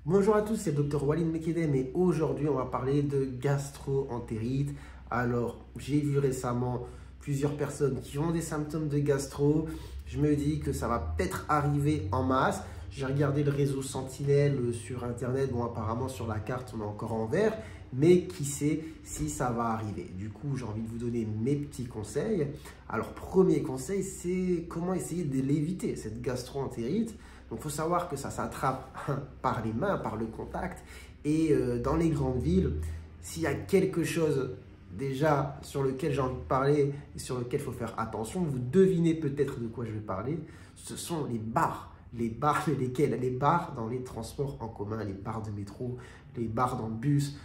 Bonjour à tous, c'est le Dr Walid Mekedem et aujourd'hui on va parler de gastro-entérite. Alors, j'ai vu récemment plusieurs personnes qui ont des symptômes de gastro. Je me dis que ça va peut-être arriver en masse. J'ai regardé le réseau Sentinelle sur internet. Bon, apparemment sur la carte on est encore en vert, mais qui sait si ça va arriver. Du coup, j'ai envie de vous donner mes petits conseils. Alors, premier conseil, c'est comment essayer de l'éviter, cette gastro-entérite. Donc, il faut savoir que ça s'attrape par les mains, par le contact. Et dans les grandes villes, s'il y a quelque chose déjà sur lequel j'ai envie de parler et sur lequel il faut faire attention, vous devinez peut-être de quoi je vais parler, ce sont les bars. Les bars, lesquels? Les bars dans les transports en commun, les bars de métro, les bars dans le bus.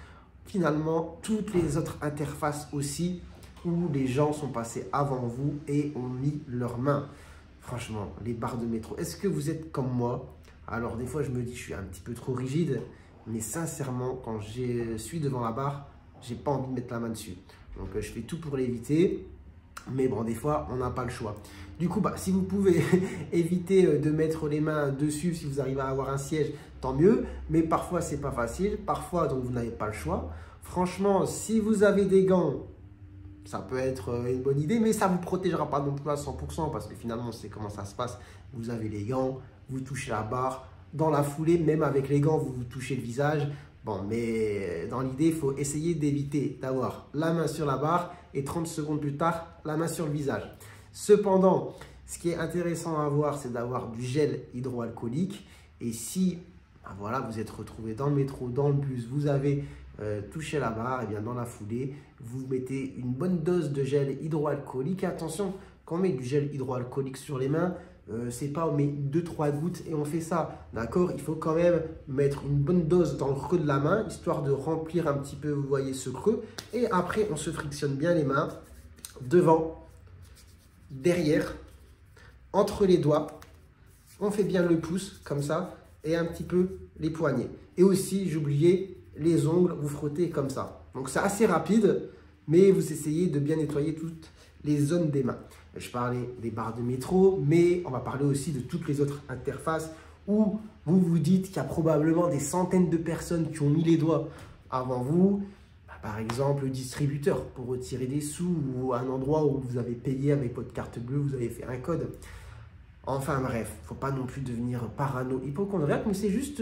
Finalement, toutes les autres interfaces aussi où les gens sont passés avant vous et ont mis leurs mains. Franchement, les barres de métro, est-ce que vous êtes comme moi? Alors des fois, je me dis, je suis un petit peu trop rigide, mais sincèrement, quand je suis devant la barre, j'ai pas envie de mettre la main dessus. Donc, je fais tout pour l'éviter, mais bon, des fois, on n'a pas le choix. Du coup, si vous pouvez éviter de mettre les mains dessus, si vous arrivez à avoir un siège, tant mieux. Mais parfois, c'est pas facile. Parfois, donc, vous n'avez pas le choix. Franchement, si vous avez des gants, ça peut être une bonne idée, mais ça ne vous protégera pas non plus à 100% parce que finalement, on sait comment ça se passe. Vous avez les gants, vous touchez la barre. Dans la foulée, même avec les gants, vous vous touchez le visage. Bon, mais dans l'idée, il faut essayer d'éviter d'avoir la main sur la barre et 30 secondes plus tard, la main sur le visage. Cependant, ce qui est intéressant à avoir, c'est d'avoir du gel hydroalcoolique. Et si voilà, vous êtes retrouvé dans le métro, dans le bus, vous avez touché la barre, et bien dans la foulée, vous mettez une bonne dose de gel hydroalcoolique. Et attention, quand on met du gel hydroalcoolique sur les mains, c'est pas on met 2-3 gouttes et on fait ça, d'accord? Il faut quand même mettre une bonne dose dans le creux de la main, histoire de remplir un petit peu, vous voyez, ce creux. Et après, on se frictionne bien les mains, devant, derrière, entre les doigts. On fait bien le pouce, comme ça, et un petit peu les poignets. Et aussi, j'oubliais, les ongles, vous frottez comme ça. Donc, c'est assez rapide, mais vous essayez de bien nettoyer toutes les zones des mains. Je parlais des barres de métro, mais on va parler aussi de toutes les autres interfaces où vous vous dites qu'il y a probablement des centaines de personnes qui ont mis les doigts avant vous. Par exemple, le distributeur pour retirer des sous ou un endroit où vous avez payé avec votre carte bleue, vous avez fait un code. Enfin bref, il ne faut pas non plus devenir parano-hypocondriaque, mais c'est juste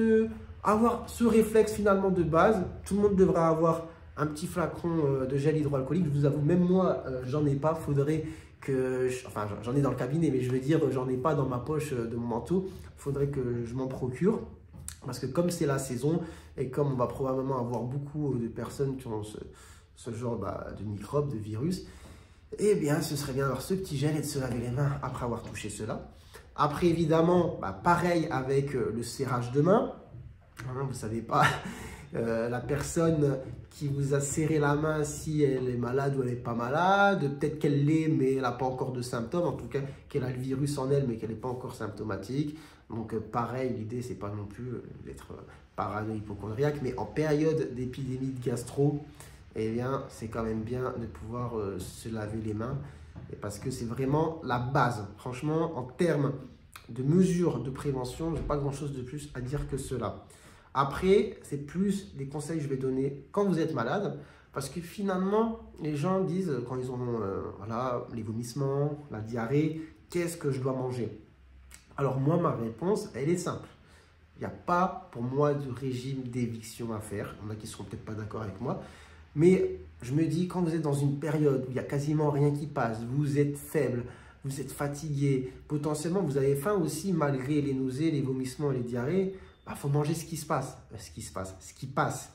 avoir ce réflexe finalement de base. Tout le monde devra avoir un petit flacon de gel hydroalcoolique. Je vous avoue, même moi, j'en ai pas. Faudrait que, enfin, j'en ai dans le cabinet, mais je veux dire, j'en ai pas dans ma poche de mon manteau. Faudrait que je m'en procure. Parce que comme c'est la saison et comme on va probablement avoir beaucoup de personnes qui ont ce genre de microbes, de virus, eh bien, ce serait bien d'avoir ce petit gel et de se laver les mains après avoir touché cela. Après, évidemment, pareil avec le serrage de main. Vous ne savez pas la personne qui vous a serré la main, si elle est malade ou elle n'est pas malade. Peut-être qu'elle l'est, mais elle n'a pas encore de symptômes. En tout cas, qu'elle a le virus en elle, mais qu'elle n'est pas encore symptomatique. Donc, pareil, l'idée, c'est pas non plus d'être parano-hypocondriaque, mais en période d'épidémie de gastro, eh bien, c'est quand même bien de pouvoir se laver les mains. Et parce que c'est vraiment la base. Franchement, en termes de mesures de prévention, je n'ai pas grand-chose de plus à dire que cela. Après, c'est plus des conseils que je vais donner quand vous êtes malade. Parce que finalement, les gens disent, quand ils ont voilà, les vomissements, la diarrhée, qu'est-ce que je dois manger? Alors moi, ma réponse, elle est simple. Il n'y a pas pour moi de régime d'éviction à faire. Il y en a qui ne seront peut-être pas d'accord avec moi. Mais je me dis, quand vous êtes dans une période où il n'y a quasiment rien qui passe, vous êtes faible, vous êtes fatigué, potentiellement vous avez faim aussi malgré les nausées, les vomissements et les diarrhées, il faut manger ce qui passe.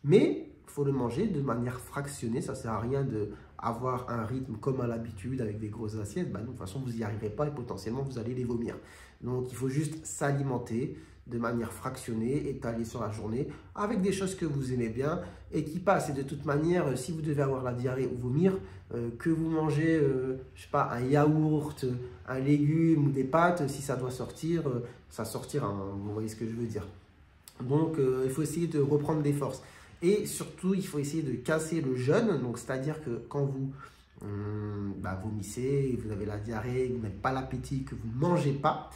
Mais il faut le manger de manière fractionnée, ça ne sert à rien d'avoir un rythme comme à l'habitude avec des grosses assiettes, de toute façon vous n'y arriverez pas et potentiellement vous allez les vomir. Donc il faut juste s'alimenter de manière fractionnée, étalée sur la journée, avec des choses que vous aimez bien et qui passent. Et de toute manière, si vous devez avoir la diarrhée ou vomir, que vous mangez, je sais pas, un yaourt, un légume ou des pâtes, si ça doit sortir, ça sortira, hein, vous voyez ce que je veux dire. Donc, il faut essayer de reprendre des forces. Et surtout, il faut essayer de casser le jeûne, donc c'est-à-dire que quand vous vomissez, vous avez la diarrhée, vous n'avez pas l'appétit, que vous ne mangez pas,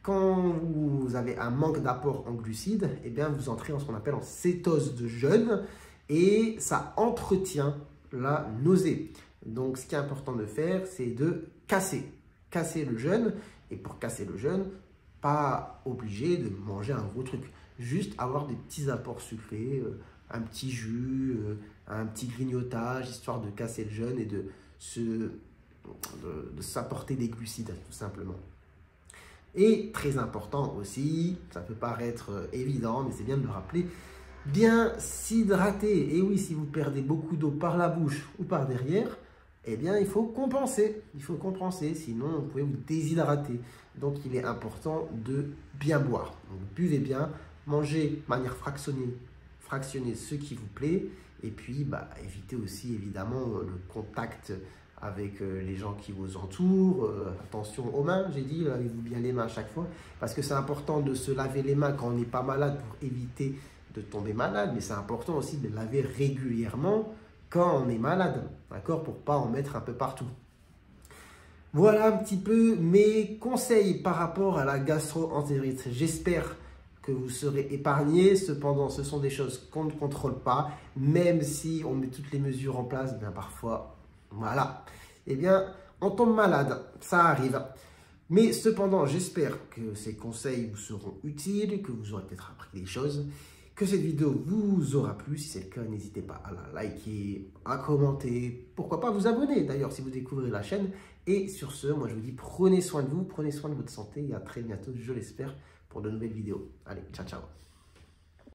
quand vous avez un manque d'apport en glucides, eh bien, vous entrez en ce qu'on appelle en cétose de jeûne et ça entretient la nausée. Donc, ce qui est important de faire, c'est de casser le jeûne. Et pour casser le jeûne, pas obligé de manger un gros truc. Juste avoir des petits apports sucrés, un petit jus, un petit grignotage, histoire de casser le jeûne et de s'apporter des glucides, tout simplement. Et très important aussi, ça peut paraître évident, mais c'est bien de le rappeler, bien s'hydrater. Et oui, si vous perdez beaucoup d'eau par la bouche ou par derrière, eh bien, il faut compenser. Il faut compenser, sinon vous pouvez vous déshydrater. Donc, il est important de bien boire. Donc, buvez bien, mangez de manière fractionnez ce qui vous plaît. Et puis, évitez aussi, évidemment, le contact avec les gens qui vous entourent. Attention aux mains, j'ai dit, lavez-vous bien les mains à chaque fois. Parce que c'est important de se laver les mains quand on n'est pas malade pour éviter de tomber malade. Mais c'est important aussi de laver régulièrement quand on est malade, d'accord, pour ne pas en mettre un peu partout. Voilà un petit peu mes conseils par rapport à la gastro-entérite. J'espère que vous serez épargnés. Cependant, ce sont des choses qu'on ne contrôle pas. Même si on met toutes les mesures en place, bien parfois, voilà. Eh bien, on tombe malade, ça arrive. Mais cependant, j'espère que ces conseils vous seront utiles, que vous aurez peut-être appris des choses, que cette vidéo vous aura plu. Si c'est le cas, n'hésitez pas à la liker, à commenter, pourquoi pas vous abonner d'ailleurs si vous découvrez la chaîne. Et sur ce, moi je vous dis prenez soin de vous, prenez soin de votre santé et à très bientôt, je l'espère, pour de nouvelles vidéos. Allez, ciao ciao.